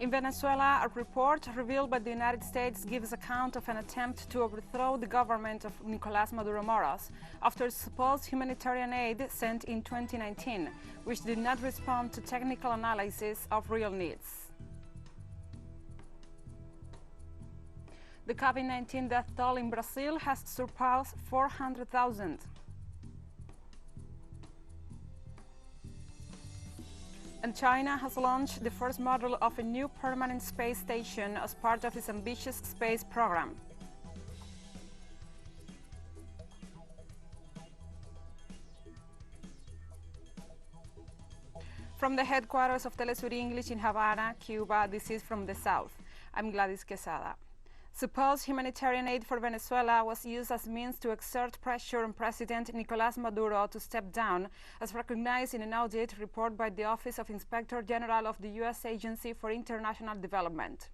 In Venezuela, a report revealed by the United States gives account of an attempt to overthrow the government of Nicolás Maduro Moros after supposed humanitarian aid sent in 2019, which did not respond to technical analysis of real needs. The COVID-19 death toll in Brazil has surpassed 400,000. And China has launched the first model of a new permanent space station as part of its ambitious space program. From the headquarters of TeleSUR English in Havana, Cuba, this is From the South. I'm Gladys Quesada. Supposed humanitarian aid for Venezuela was used as means to exert pressure on President Nicolás Maduro to step down, as recognized in an audit report by the Office of Inspector General of the U.S. Agency for International Development.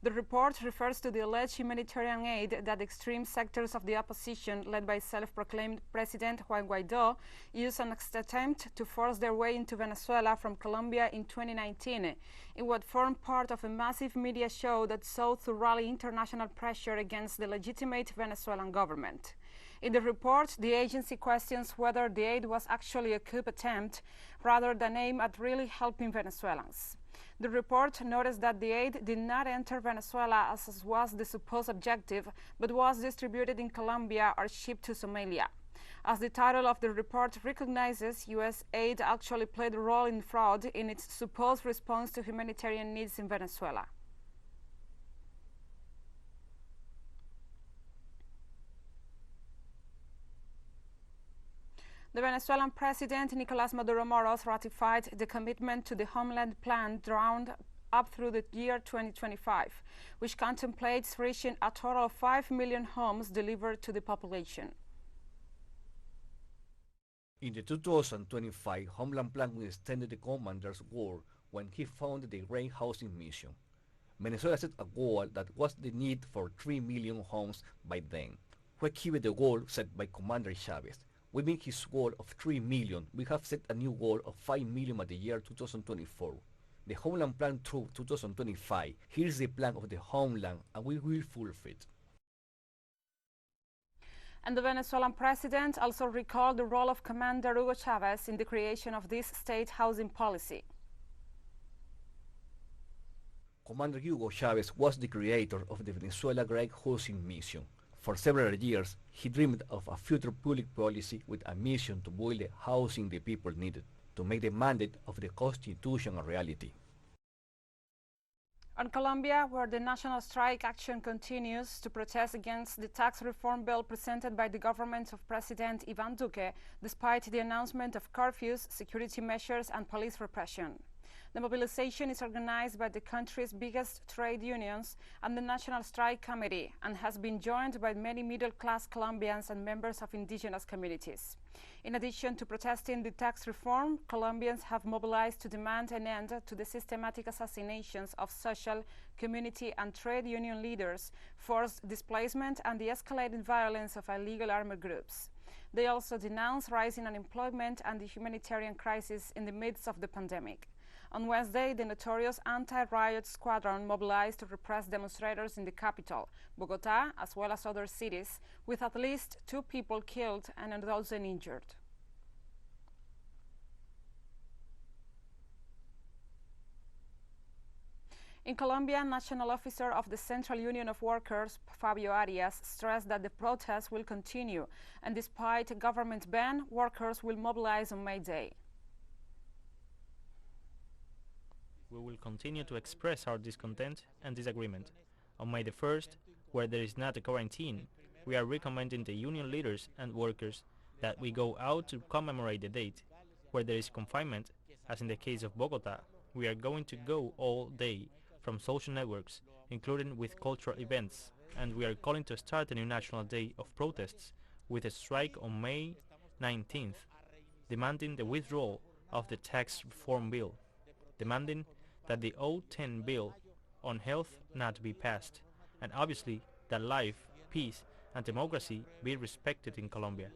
The report refers to the alleged humanitarian aid that extreme sectors of the opposition, led by self-proclaimed President Juan Guaidó, used an attempt to force their way into Venezuela from Colombia in 2019, in what formed part of a massive media show that sought to rally international pressure against the legitimate Venezuelan government. In the report, the agency questions whether the aid was actually a coup attempt rather than aimed at really helping Venezuelans. The report noticed that the aid did not enter Venezuela as was the supposed objective, but was distributed in Colombia or shipped to Somalia. As the title of the report recognizes, U.S. aid actually played a role in fraud in its supposed response to humanitarian needs in Venezuela. The Venezuelan President Nicolás Maduro Moros ratified the commitment to the Homeland Plan drawn up through the year 2025, which contemplates reaching a total of 5 million homes delivered to the population. In the 2025 Homeland Plan, we extended the commander's work when he founded the Great Housing Mission. Venezuela set a goal that was the need for 3 million homes by then. We achieved the goal set by Commander Chavez. We meet his goal of 3 million. We have set a new goal of 5 million by the year 2024. The Homeland Plan through 2025. Here is the plan of the Homeland, and we will fulfill it. And the Venezuelan president also recalled the role of Commander Hugo Chavez in the creation of this state housing policy. Commander Hugo Chavez was the creator of the Venezuela Great Housing Mission. For several years, he dreamed of a future public policy with a mission to build the housing the people needed, to make the mandate of the Constitution a reality. On Colombia, where the national strike action continues to protest against the tax reform bill presented by the government of President Iván Duque, despite the announcement of curfews, security measures, and police repression. The mobilization is organized by the country's biggest trade unions and the National Strike Committee, and has been joined by many middle-class Colombians and members of indigenous communities. In addition to protesting the tax reform, Colombians have mobilized to demand an end to the systematic assassinations of social, community, and trade union leaders, forced displacement, and the escalating violence of illegal armed groups. They also denounce rising unemployment and the humanitarian crisis in the midst of the pandemic. On Wednesday, the notorious anti-riot squadron mobilized to repress demonstrators in the capital, Bogotá, as well as other cities, with at least 2 people killed and a dozen injured. In Colombia, National Officer of the Central Union of Workers, Fabio Arias, stressed that the protests will continue, and despite a government ban, workers will mobilize on May Day. We will continue to express our discontent and disagreement. On May the 1st, where there is not a quarantine, we are recommending the union leaders and workers that we go out to commemorate the date. Where there is confinement, as in the case of Bogotá, we are going to go all day from social networks, including with cultural events, and we are calling to start a new national day of protests with a strike on May 19th, demanding the withdrawal of the tax reform bill, demanding that the 010 bill on health not be passed, and obviously that life, peace, and democracy be respected in Colombia.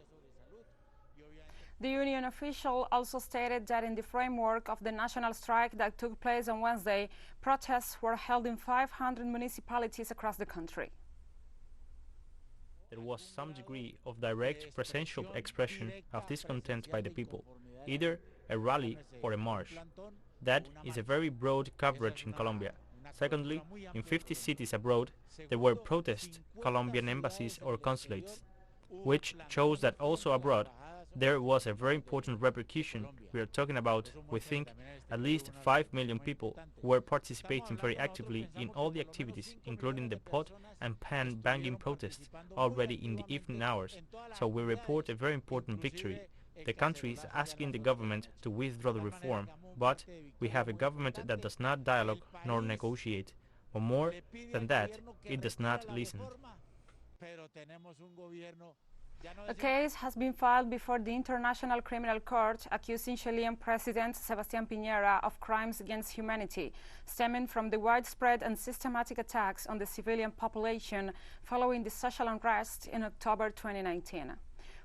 The union official also stated that in the framework of the national strike that took place on Wednesday, protests were held in 500 municipalities across the country. There was some degree of direct presential expression of discontent by the people, either a rally or a march. That is a very broad coverage in Colombia. Secondly, in 50 cities abroad, there were protests, Colombian embassies or consulates, which shows that also abroad there was a very important repercussion. We are talking about, we think, at least 5 million people who were participating very actively in all the activities, including the pot and pan banging protests already in the evening hours. So we report a very important victory. The country is asking the government to withdraw the reform, but we have a government that does not dialogue nor negotiate. Or more than that, it does not listen. A case has been filed before the International Criminal Court accusing Chilean President Sebastián Piñera of crimes against humanity, stemming from the widespread and systematic attacks on the civilian population following the social unrest in October 2019.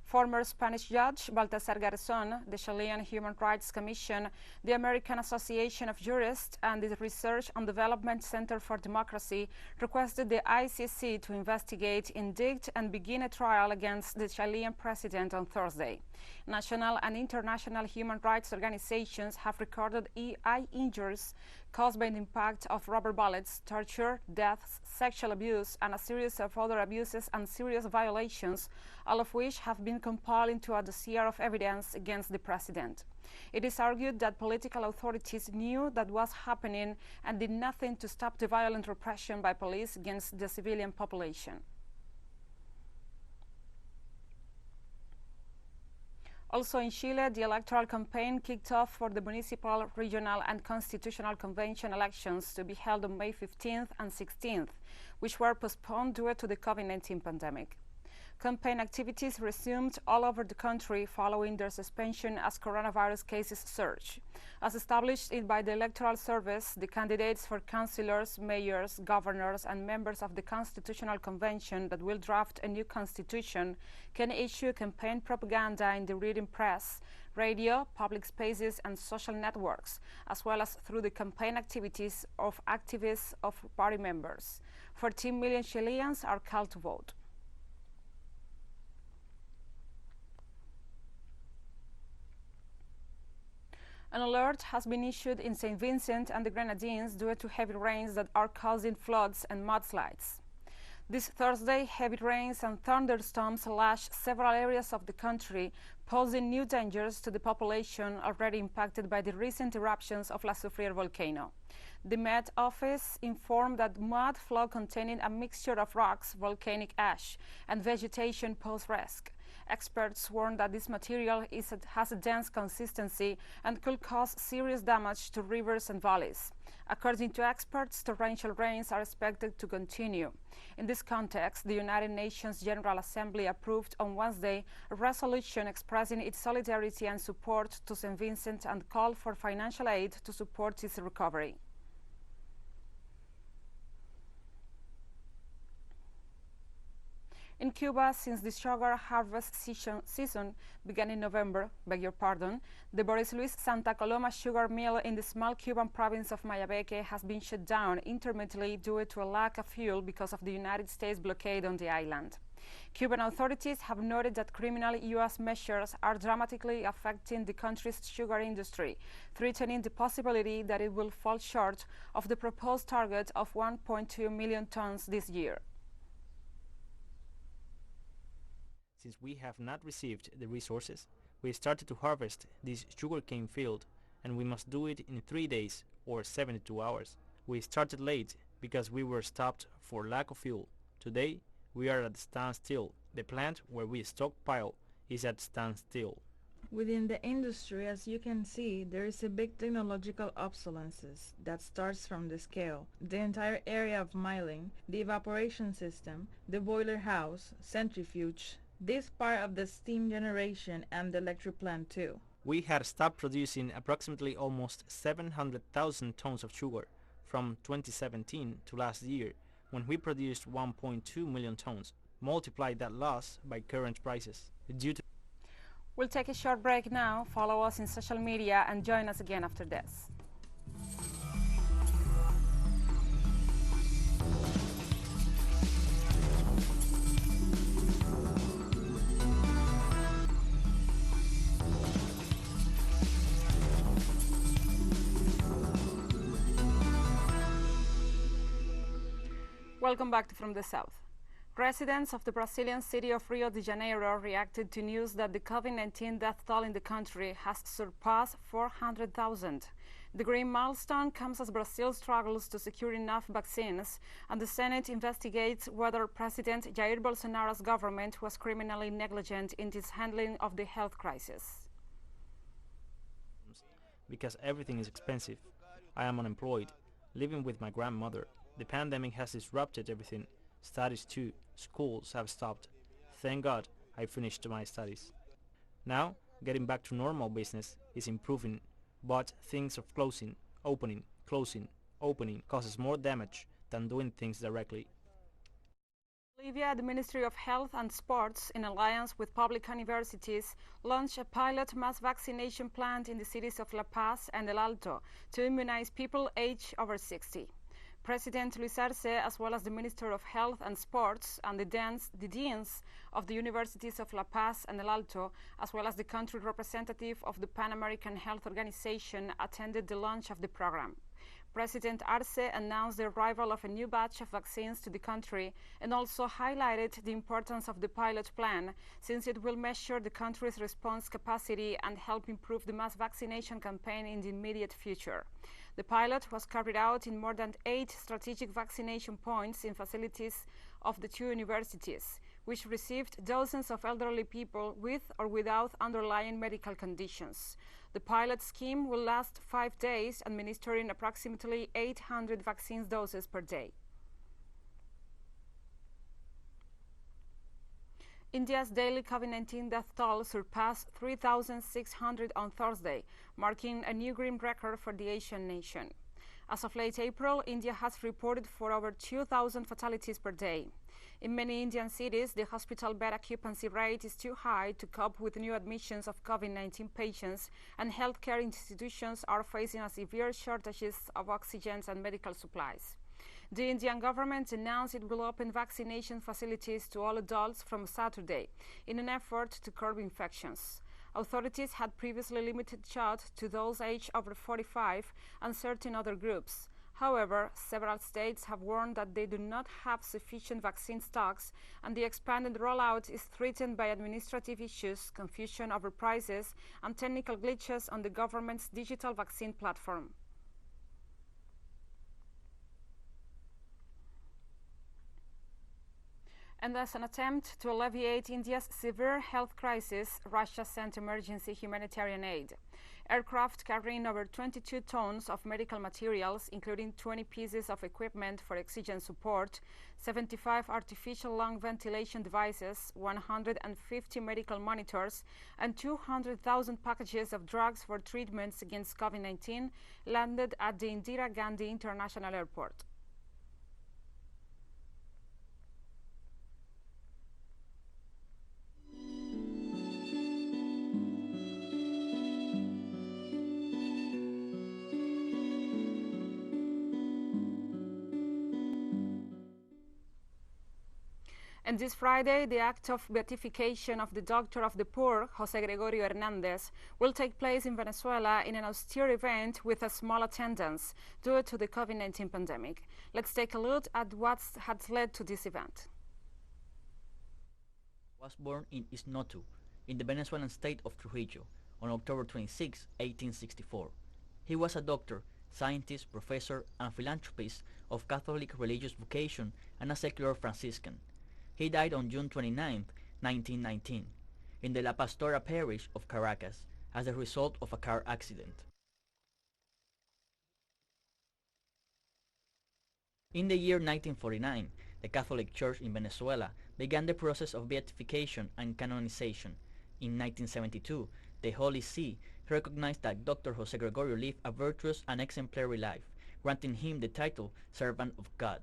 Former Spanish judge Baltasar Garzón, the Chilean Human Rights Commission, the American Association of Jurists, and the Research and Development Center for Democracy requested the ICC to investigate, indict, and begin a trial against the Chilean president on Thursday. National and international human rights organizations have recorded eye injuries caused by the impact of rubber bullets, torture, deaths, sexual abuse, and a series of other abuses and serious violations, all of which have been compiled into a dossier of evidence against the president. It is argued that political authorities knew that was happening and did nothing to stop the violent repression by police against the civilian population. Also in Chile, the electoral campaign kicked off for the municipal, regional, and constitutional convention elections to be held on May 15th and 16th, which were postponed due to the COVID-19 pandemic. Campaign activities resumed all over the country following their suspension as coronavirus cases surge. As established by the Electoral Service, the candidates for councillors, mayors, governors, and members of the Constitutional Convention that will draft a new constitution can issue campaign propaganda in the reading press, radio, public spaces, and social networks, as well as through the campaign activities of activists of party members. 14 million Chileans are called to vote. An alert has been issued in St. Vincent and the Grenadines due to heavy rains that are causing floods and mudslides. This Thursday, heavy rains and thunderstorms lashed several areas of the country, posing new dangers to the population already impacted by the recent eruptions of La Soufrière volcano. The Met Office informed that mud flow containing a mixture of rocks, volcanic ash, and vegetation pose risk. Experts warn that this material has a dense consistency and could cause serious damage to rivers and valleys. According to experts, torrential rains are expected to continue. In this context, the United Nations General Assembly approved on Wednesday a resolution expressing its solidarity and support to St. Vincent and called for financial aid to support its recovery. In Cuba, since the sugar harvest season began in November, the Boris Luis Santa Coloma sugar mill in the small Cuban province of Mayabeque has been shut down intermittently due to a lack of fuel because of the United States blockade on the island. Cuban authorities have noted that criminal U.S. measures are dramatically affecting the country's sugar industry, threatening the possibility that it will fall short of the proposed target of 1.2 million tons this year. Since we have not received the resources, we started to harvest this sugarcane field, and we must do it in 3 days or 72 hours. We started late because we were stopped for lack of fuel. Today, we are at standstill. The plant where we stockpile is at standstill. Within the industry, as you can see, there is a big technological obsolescence that starts from the scale. The entire area of milling, the evaporation system, the boiler house, centrifuge, this part of the steam generation and the electric plant too. We had stopped producing approximately almost 700,000 tons of sugar from 2017 to last year, when we produced 1.2 million tons. Multiply that loss by current prices. Due to We'll take a short break now, follow us in social media, and join us again after this. Welcome back to From the South. Residents of the Brazilian city of Rio de Janeiro reacted to news that the COVID-19 death toll in the country has surpassed 400,000. The grim milestone comes as Brazil struggles to secure enough vaccines, and the Senate investigates whether President Jair Bolsonaro's government was criminally negligent in its handling of the health crisis. Because everything is expensive. I am unemployed, living with my grandmother. The pandemic has disrupted everything. Studies too. Schools have stopped. Thank God I finished my studies. Now, getting back to normal business is improving, but things of closing, opening, causes more damage than doing things directly. Bolivia, the Ministry of Health and Sports, in alliance with public universities, launched a pilot mass vaccination plan in the cities of La Paz and El Alto to immunize people aged over 60. President Luis Arce, as well as the Minister of Health and Sports and the deans of the universities of La Paz and El Alto, as well as the country representative of the Pan American Health Organization, attended the launch of the program. President Arce announced the arrival of a new batch of vaccines to the country and also highlighted the importance of the pilot plan, since it will measure the country's response capacity and help improve the mass vaccination campaign in the immediate future. The pilot was carried out in more than 8 strategic vaccination points in facilities of the 2 universities, which received dozens of elderly people with or without underlying medical conditions. The pilot scheme will last 5 days, administering approximately 800 vaccine doses per day. India's daily COVID-19 death toll surpassed 3,600 on Thursday, marking a new grim record for the Asian nation. As of late April, India has reported for over 2,000 fatalities per day. In many Indian cities, the hospital bed occupancy rate is too high to cope with new admissions of COVID-19 patients, and healthcare institutions are facing severe shortages of oxygen and medical supplies. The Indian government announced it will open vaccination facilities to all adults from Saturday in an effort to curb infections. Authorities had previously limited shots to those aged over 45 and certain other groups. However, several states have warned that they do not have sufficient vaccine stocks, and the expanded rollout is threatened by administrative issues, confusion over prices, and technical glitches on the government's digital vaccine platform. And as an attempt to alleviate India's severe health crisis, Russia sent emergency humanitarian aid. Aircraft carrying over 22 tons of medical materials, including 20 pieces of equipment for oxygen support, 75 artificial lung ventilation devices, 150 medical monitors, and 200,000 packages of drugs for treatments against COVID-19 landed at the Indira Gandhi International Airport. And this Friday, the act of beatification of the Doctor of the Poor, José Gregorio Hernández, will take place in Venezuela in an austere event with a small attendance due to the COVID-19 pandemic. Let's take a look at what has led to this event. Was born in Isnotu, in the Venezuelan state of Trujillo, on October 26, 1864. He was a doctor, scientist, professor, and philanthropist of Catholic religious vocation and a secular Franciscan. He died on June 29, 1919, in the La Pastora parish of Caracas as a result of a car accident. In the year 1949, the Catholic Church in Venezuela began the process of beatification and canonization. In 1972, the Holy See recognized that Dr. José Gregorio lived a virtuous and exemplary life, granting him the title Servant of God,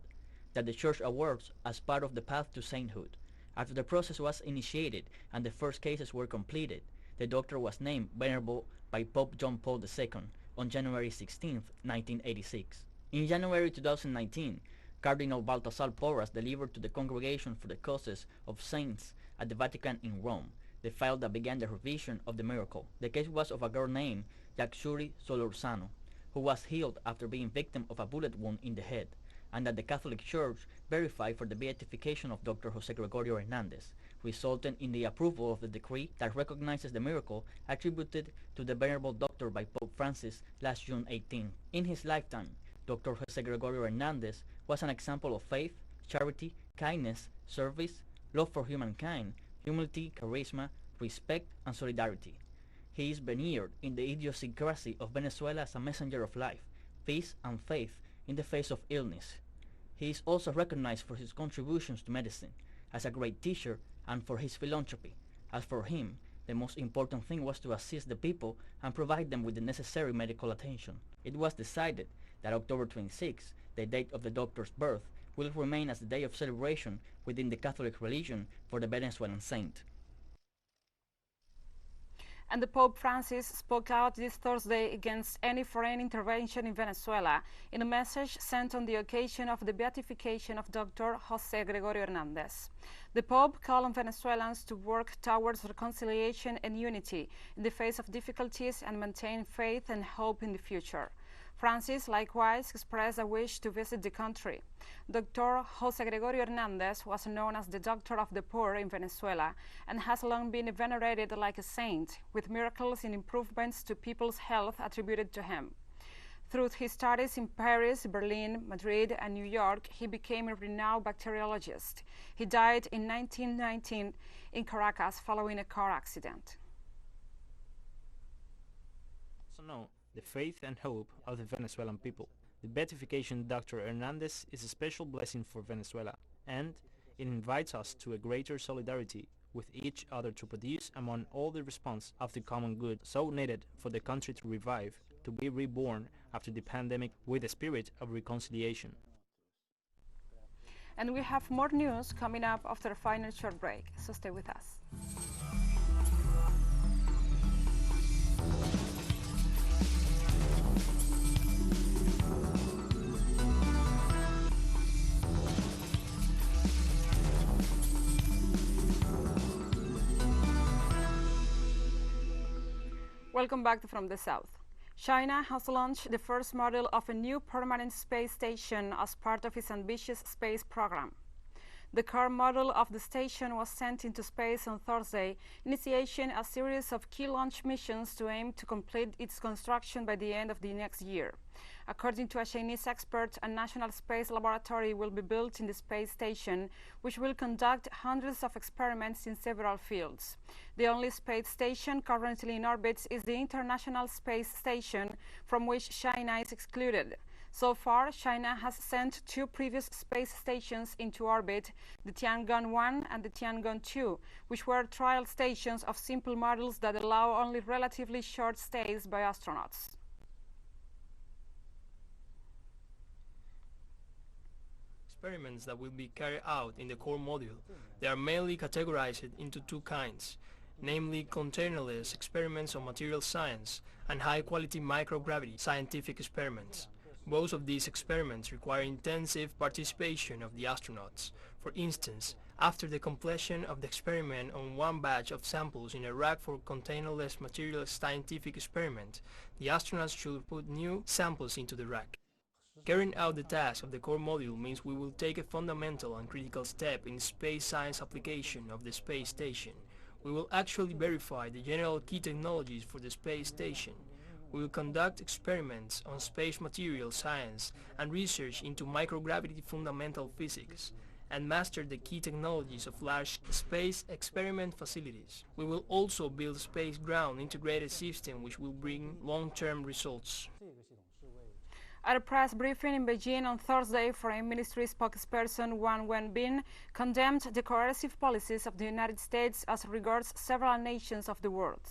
that the Church awards as part of the path to sainthood. After the process was initiated and the first cases were completed, The doctor was named venerable by Pope John Paul II on January 16, 1986. In January 2019, Cardinal Baltasar Porras delivered to the Congregation for the Causes of Saints at the Vatican in Rome the file that began the revision of the miracle. The case was of a girl named Yaxuri Solorzano, who was healed after being victim of a bullet wound in the head, and that the Catholic Church verified for the beatification of Dr. Jose Gregorio Hernandez, resulting in the approval of the decree that recognizes the miracle attributed to the venerable doctor by Pope Francis last June 18. In his lifetime, Dr. Jose Gregorio Hernandez was an example of faith, charity, kindness, service, love for humankind, humility, charisma, respect, and solidarity. He is veneered in the idiosyncrasy of Venezuela as a messenger of life, peace, and faith in the face of illness. He is also recognized for his contributions to medicine, as a great teacher, and for his philanthropy. As for him, the most important thing was to assist the people and provide them with the necessary medical attention. It was decided that October 26, the date of the doctor's birth, will remain as the day of celebration within the Catholic religion for the Venezuelan saint. And the Pope Francis spoke out this Thursday against any foreign intervention in Venezuela in a message sent on the occasion of the beatification of Dr. Jose Gregorio Hernandez. The Pope called on Venezuelans to work towards reconciliation and unity in the face of difficulties and maintain faith and hope in the future. Francis likewise expressed a wish to visit the country. Dr. Jose Gregorio Hernandez was known as the doctor of the poor in Venezuela and has long been venerated like a saint, with miracles and improvements to people's health attributed to him. Through his studies in Paris, Berlin, Madrid, and New York, he became a renowned bacteriologist. He died in 1919 in Caracas following a car accident. So now, the faith and hope of the Venezuelan people. The beatification of Dr. Hernandez is a special blessing for Venezuela, and it invites us to a greater solidarity with each other to produce among all the response of the common good so needed for the country to revive, to be reborn after the pandemic with a spirit of reconciliation. And we have more news coming up after a final short break, so stay with us. Welcome back to From the South. China has launched the first model of a new permanent space station as part of its ambitious space program. The car model of the station was sent into space on Thursday, initiating a series of key launch missions to aim to complete its construction by the end of the next year. According to a Chinese expert, a national space laboratory will be built in the space station, which will conduct hundreds of experiments in several fields. The only space station currently in orbit is the International Space Station, from which China is excluded. So far, China has sent two previous space stations into orbit, the Tiangong-1 and the Tiangong-2, which were trial stations of simple models that allow only relatively short stays by astronauts. Experiments that will be carried out in the core module. They are mainly categorized into two kinds, namely containerless experiments on material science and high-quality microgravity scientific experiments. Both of these experiments require intensive participation of the astronauts. For instance, after the completion of the experiment on one batch of samples in a rack for containerless material scientific experiment, the astronauts should put new samples into the rack. Carrying out the task of the core module means we will take a fundamental and critical step in space science application of the space station. We will actually verify the general key technologies for the space station. We will conduct experiments on space material science and research into microgravity fundamental physics, and master the key technologies of large space experiment facilities. We will also build a space ground integrated system which will bring long-term results. At a press briefing in Beijing on Thursday, Foreign Ministry spokesperson Wang Wenbin condemned the coercive policies of the United States as regards several nations of the world.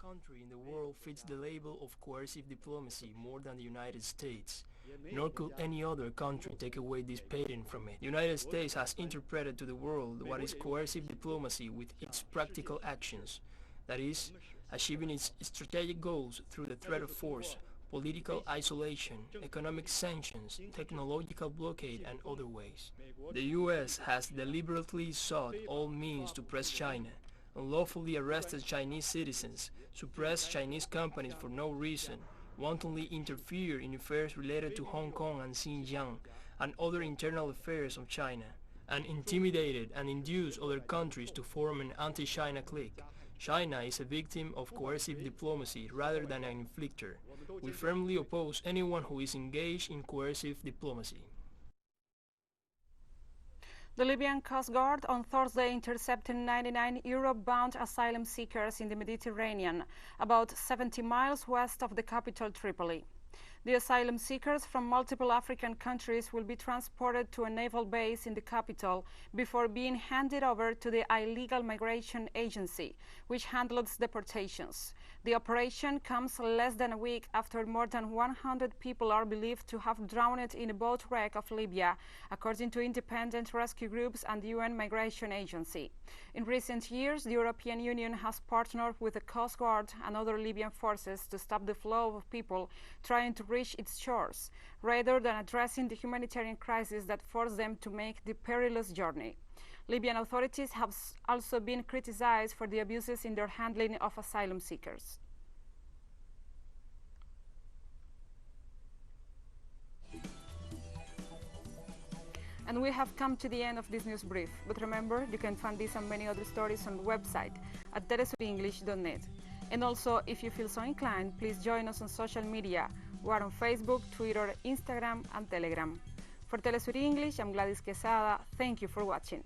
Country in the world fits the label of coercive diplomacy more than the United States. nor could any other country take away this patent from it. The United States has interpreted to the world what is coercive diplomacy with its practical actions, that is, achieving its strategic goals through the threat of force, political isolation, economic sanctions, technological blockade, and other ways. The U.S. has deliberately sought all means to press China, unlawfully arrested Chinese citizens, suppressed Chinese companies for no reason, wantonly interfere in affairs related to Hong Kong and Xinjiang and other internal affairs of China, and intimidated and induced other countries to form an anti-China clique. China is a victim of coercive diplomacy rather than an inflictor. We firmly oppose anyone who is engaged in coercive diplomacy. The Libyan Coast Guard on Thursday intercepted 99 Europe-bound asylum seekers in the Mediterranean, about 70 miles west of the capital Tripoli. The asylum seekers from multiple African countries will be transported to a naval base in the capital before being handed over to the Illegal Migration Agency, which handles deportations. The operation comes less than a week after more than 100 people are believed to have drowned in a boat wreck of Libya, according to independent rescue groups and the UN Migration Agency. In recent years, the European Union has partnered with the Coast Guard and other Libyan forces to stop the flow of people trying to reach its shores, rather than addressing the humanitarian crisis that forced them to make the perilous journey. Libyan authorities have also been criticized for the abuses in their handling of asylum seekers. And we have come to the end of this news brief, but remember, you can find this and many other stories on the website at telesurenglish.net. And also, if you feel so inclined, please join us on social media. We are on Facebook, Twitter, Instagram, and Telegram. For TeleSUR English, I'm Gladys Quesada. Thank you for watching.